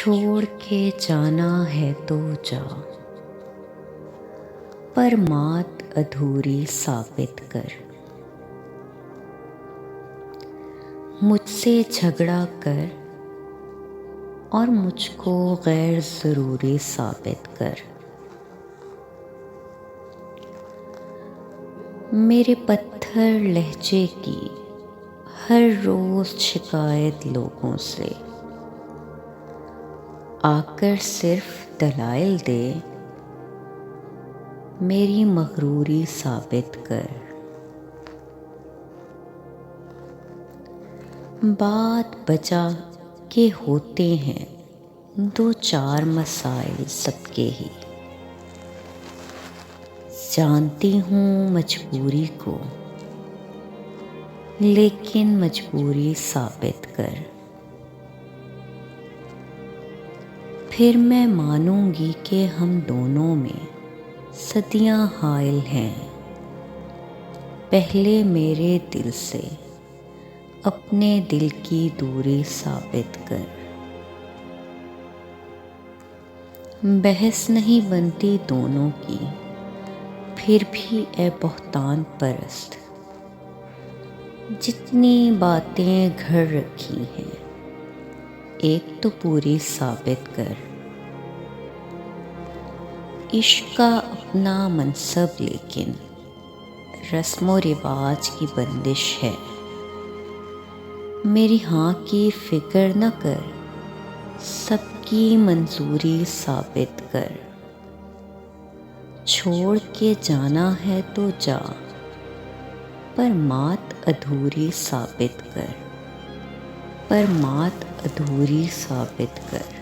छोड़ के जाना है तो जा, पर मात अधूरी साबित कर। मुझसे झगड़ा कर और मुझको गैर ज़रूरी साबित कर। मेरे पत्थर लहजे की हर रोज़ शिकायत लोगों से, आकर सिर्फ दलाइल दे, मेरी मगरूरी साबित कर। बात बचा के होते हैं दो चार मसाइल सबके ही, जानती हूँ मजबूरी को, लेकिन मजबूरी साबित कर। फिर मैं मानूंगी कि हम दोनों में सदियां हायल हैं। पहले मेरे दिल से अपने दिल की दूरी साबित कर। बहस नहीं बनती दोनों की, फिर भी ए बहतान परस्त, जितनी बातें घर रखी हैं एक तो पूरी साबित कर। इश्क का अपना मनसब लेकिन रस्मो रिवाज की बंदिश है। मेरी हाँ की फिक्र न कर, सबकी मंजूरी साबित कर। छोड़ के जाना है तो जा, पर मात अधूरी साबित कर। पर मात अधूरी साबित कर।